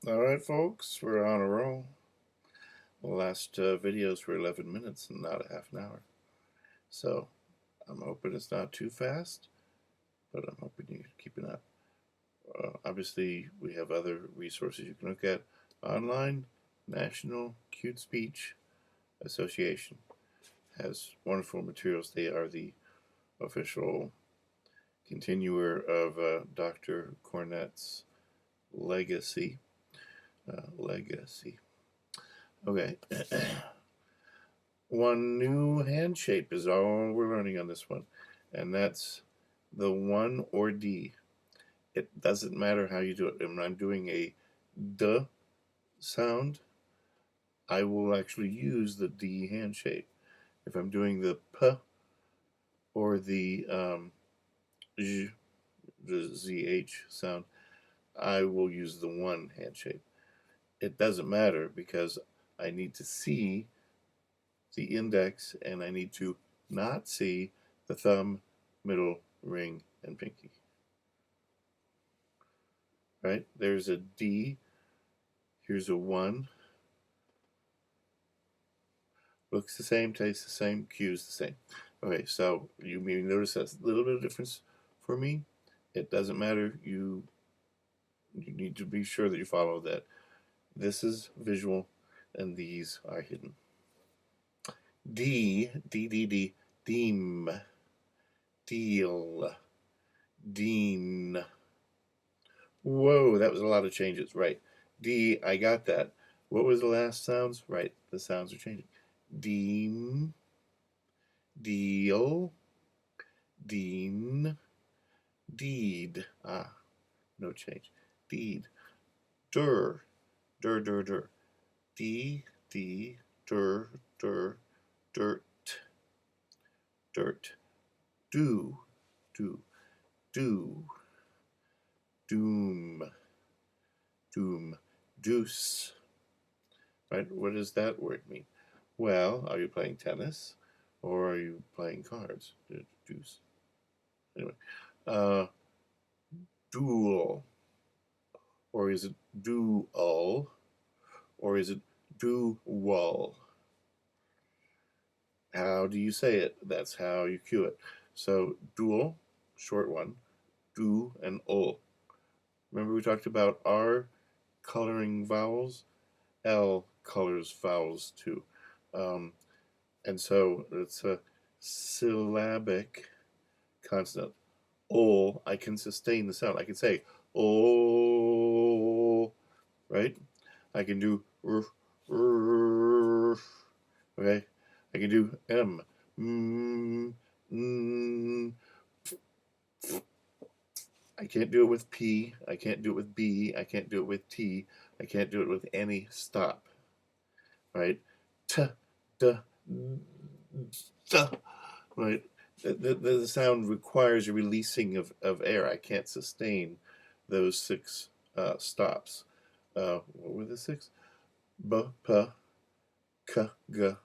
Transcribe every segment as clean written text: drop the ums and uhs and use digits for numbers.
All right, folks, we're on a roll. The last videos were 11 minutes and not a half an hour. So I'm hoping it's not too fast, but I'm hoping you're keeping up. Obviously, we have other resources you can look at online. National Cute Speech Association has wonderful materials. They are the official continuer of Dr. Cornett's legacy. Legacy. Okay. One new hand shape is all we're learning on this one, and that's the 1 or D. It doesn't matter how you do it. When I'm doing a D sound, I will actually use the D hand shape. If I'm doing the P or the Z, the ZH sound, I will use the 1 hand shape. It doesn't matter because I need to see the index and I need to not see the thumb, middle, ring, and pinky. Right? There's a D. Here's a 1. Looks the same, tastes the same, cues the same. Okay, so you may notice that's a little bit of difference for me. It doesn't matter. You need to be sure that you follow that. This is visual, and these are hidden. D, D, D, D, deem, deal, dean. Whoa, that was a lot of changes. Right. D, I got that. What was the last sounds? Right, the sounds are changing. Deem, deal, dean, deed. Ah, no change. Deed. Dur, dur, dur, dur. D, D, dur, dur, dirt, dirt. Do, do, do. Doom, doom. Deuce. Right? What does that word mean? Well, are you playing tennis or are you playing cards? Deuce. Anyway, uh, duel, or is it dual, or is it dual? How do you say it? That's how you cue it. So dual, short one, do and ol. Remember we talked about R coloring vowels, L colors vowels too. Um, and so it's a syllabic consonant. Ol, I can sustain the sound. I can say ol, right? I can do r, r, okay? I can do m, mm, mm. I can't do it with p. I can't do it with b. I can't do it with t. I can't do it with any stop, right? T, d, d, right? The sound requires a releasing of air. I can't sustain those 6 stops. What were the 6? B, p, k, g,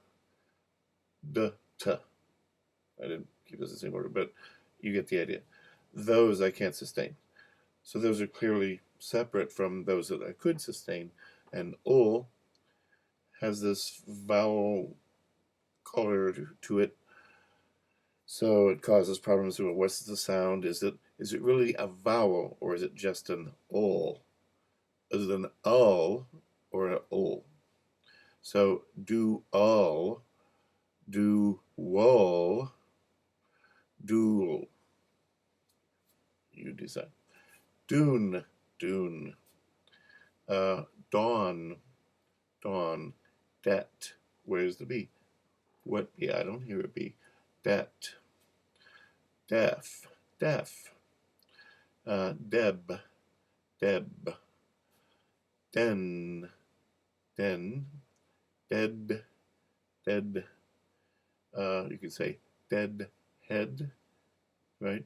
d, t. I didn't keep those in the same order, but you get the idea. Those I can't sustain. So those are clearly separate from those that I could sustain. And ul has this vowel color to it, so it causes problems with what's the sound. Is it really a vowel or is it just an ul? Is it an ul or an ul? So do ul, do wol, dual. You decide. Dune, dune. Dawn, dawn. Det. Where's the B? What B? I don't hear a B. Det. Deaf, deaf. Deb, deb. Den, den. Dead, dead. You could say dead head, right?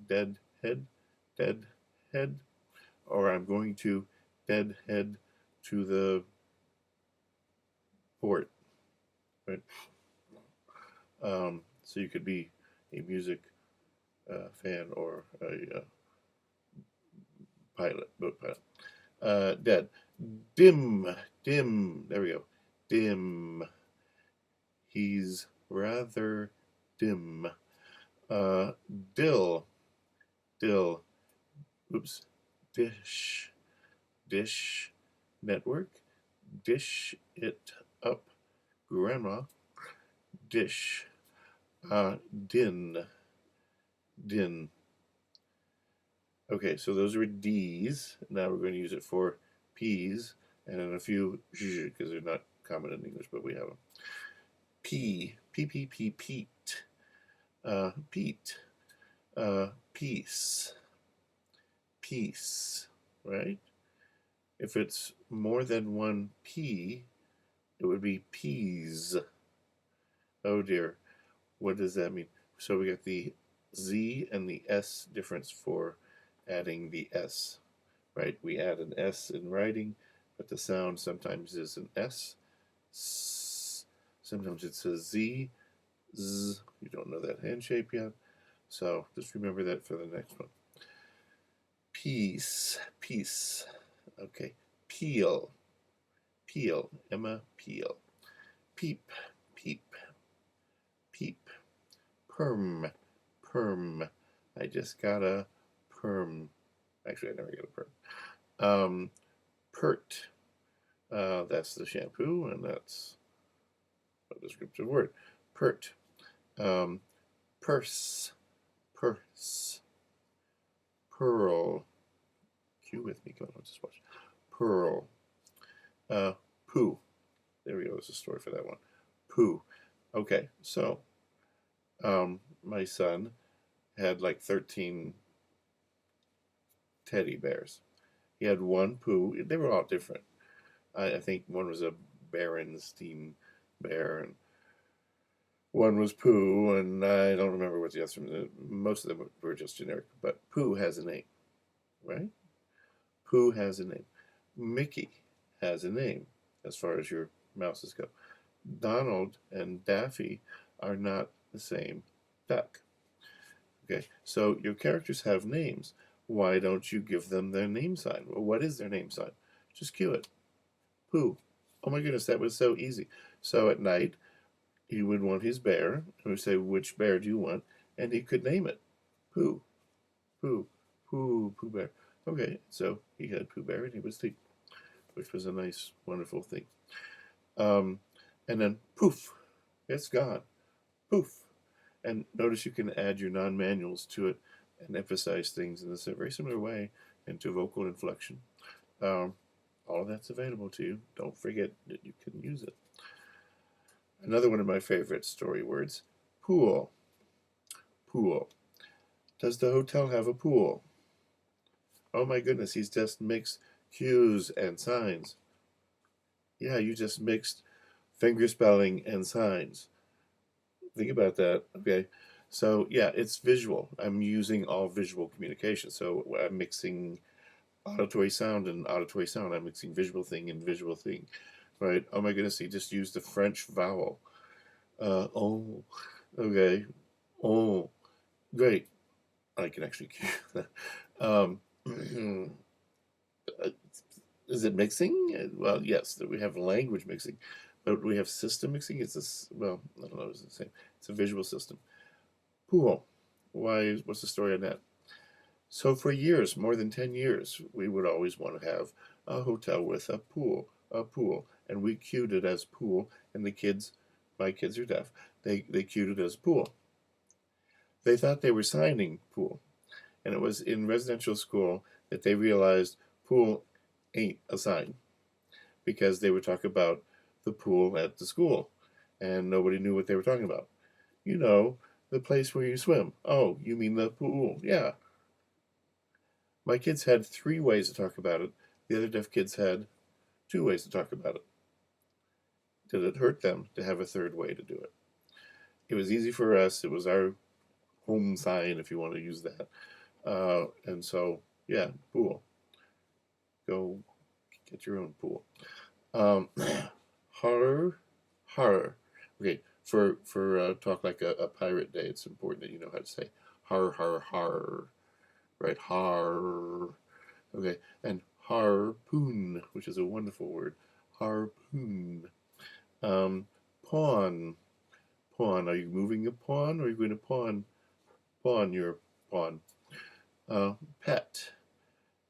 Dead head, dead head. Or I'm going to dead head to the port, right? So you could be a music fan or a pilot, boat pilot. Dead. Dim, dim. There we go. Dim. He's rather dim. Uh, Dill, dill. Oops. Dish, dish. Network. Dish it up, grandma. Dish. Din, din. Okay, so those are D's. Now we're going to use it for P's and then a few zh because they're not common in English, but we have them. P, P, P, P, Pete. Pete. Peace. Peace. Right? If it's more than one P, it would be peas. Oh dear. What does that mean? So we got the Z and the S difference for adding the S, right? We add an S in writing, but the sound sometimes is an S. Sometimes it's a Z. Z. You don't know that hand shape yet. So just remember that for the next one. Peace. Peace. Okay. Peel. Peel. Emma Peel. Peep. Peep. Peep. Perm. Perm. I just got a perm. Actually, I never get a perm. Pert. That's the shampoo, and that's a descriptive word. Pert. Purse. Purse. Pearl. Cue with me. Come on, let's just watch. Pearl. Poo. There we go. There's a story for that one. Poo. Okay, so my son had like 13 teddy bears. He had one Pooh. They were all different. I think one was a Berenstein bear, and one was Pooh, and I don't remember what the other one. Most of them were just generic, but Pooh has a name, right? Pooh has a name. Mickey has a name, as far as your mouses go. Donald and Daffy are not the same duck. Okay, so your characters have names. Why don't you give them their name sign? Well, what is their name sign? Just cue it. Pooh. Oh my goodness, that was so easy. So at night, he would want his bear, and we say, which bear do you want? And he could name it. Pooh. Pooh. Pooh. Pooh Bear. Okay, so he had Pooh Bear, and he was asleep, which was a nice, wonderful thing. And then poof, it's gone. Poof. And notice you can add your non-manuals to it and emphasize things in a very similar way into vocal inflection. All of that's available to you. Don't forget that you can use it. Another one of my favorite story words, pool. Pool. Does the hotel have a pool? Oh my goodness, he's just mixed cues and signs. Yeah, you just mixed finger spelling and signs. Think about that, okay? So yeah, it's visual. I'm using all visual communication. So I'm mixing auditory sound and auditory sound. I'm mixing visual thing and visual thing, right? Oh my goodness, he just used the French vowel. Oh, okay. Oh, great. I can actually cue that. Um, is it mixing? Well, yes, we have language mixing, but we have system mixing. It's this, well, I don't know, it's the same. It's a visual system. Pool. Why? What's the story on that? So for years, more than 10 years, we would always want to have a hotel with a pool, and we cued it as pool, and the kids, my kids are deaf, they cued it as pool. They thought they were signing pool, and it was in residential school that they realized pool ain't a sign, because they would talk about the pool at the school, and nobody knew what they were talking about. You know, the place where you swim. Oh, you mean the pool? Yeah. My kids had 3 ways to talk about it. The other deaf kids had 2 ways to talk about it. Did it hurt them to have a third way to do it? It was easy for us. It was our home sign, if you want to use that. And so, yeah, pool. Go get your own pool. Horror, horror. Okay, for talk like a pirate day, it's important that you know how to say har har har, right? Har. Okay, and harpoon, which is a wonderful word. Harpoon. Pawn. Pawn. Are you moving a pawn, or are you going to pawn your pawn? Pet.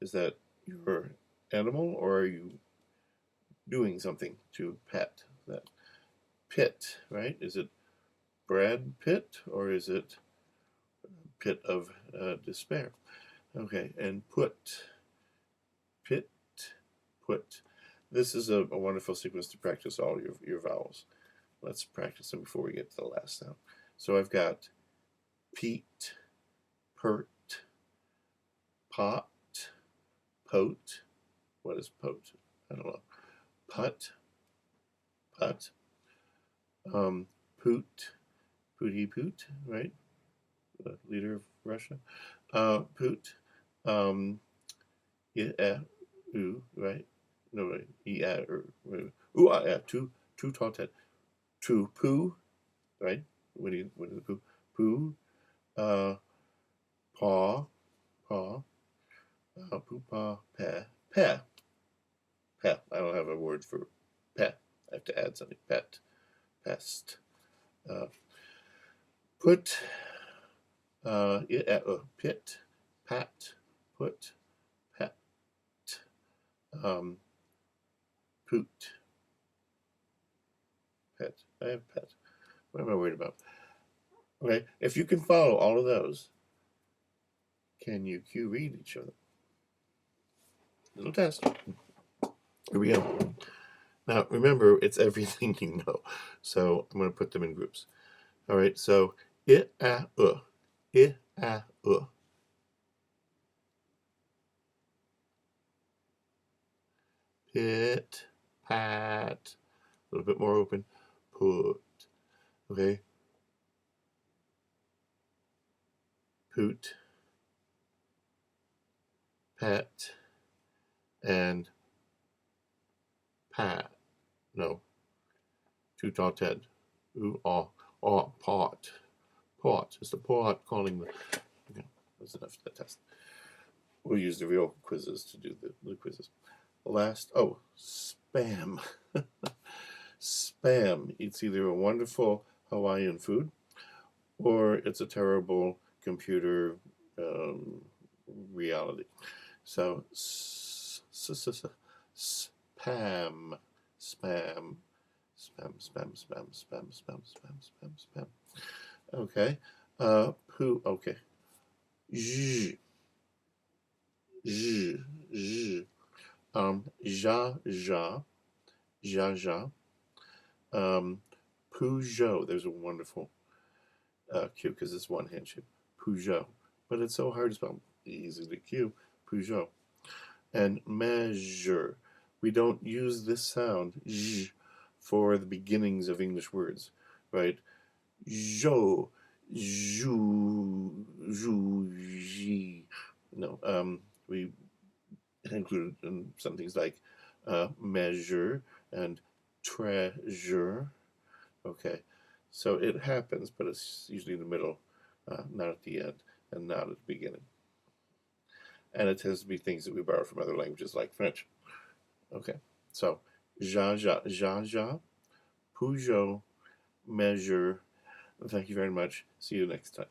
Is that your animal, or are you doing something to pet? That pit, right? Is it Brad Pitt, or is it pit of despair? Okay, and put. Pit, put. This is a wonderful sequence to practice all your vowels. Let's practice them before we get to the last sound. So I've got Pete, pert, pot, pote. What is pote? I don't know. Put, put. Poot, pooty poot, right? The leader of Russia. Poot. Yeah, ooh, right? No, right. Yeah, ooh, yeah. Two tall ted. To poo, right? When do the poo? Poo, uh, paw, paw, poo, paw, peh, peh, peh. I don't have a word for peh. I have to add something. Pet, pest. Uh, put, yeah, pit, pat, put, pet, um, poot, pet. I have pet. What am I worried about? Okay, if you can follow all of those, can you cue read each of them? Little test. Here we go. Now, remember, it's everything you know. So I'm going to put them in groups. All right, so I, a, u. I, a, u. Pit, pat. A little bit more open. Put. Okay. Poot, pet, and pat. No. Too tall Ted. Ooh, pot. Pot. It's the pot calling the. Okay, that's enough for the test. We'll use the real quizzes to do the quizzes. Last, spam. Spam. It's either a wonderful Hawaiian food, or it's a terrible computer reality. So, spam, spam, spam, spam, spam, spam, spam, spam, spam, spam. Okay. Poo. Okay. Zh, zh, zh. Ja, ja, ja, ja. Peugeot. There's a wonderful cue because it's one hand shape. Peugeot. But it's so hard to spell. Easy to cue. Peugeot. And measure. We don't use this sound j for the beginnings of English words, right? Jo, jou, jou, ji. No, we include some things like measure and treasure. Okay, so it happens, but it's usually in the middle, not at the end, and not at the beginning. And it tends to be things that we borrow from other languages like French. Okay, so ja, ja, ja, ja, Peugeot, measure. Thank you very much. See you next time.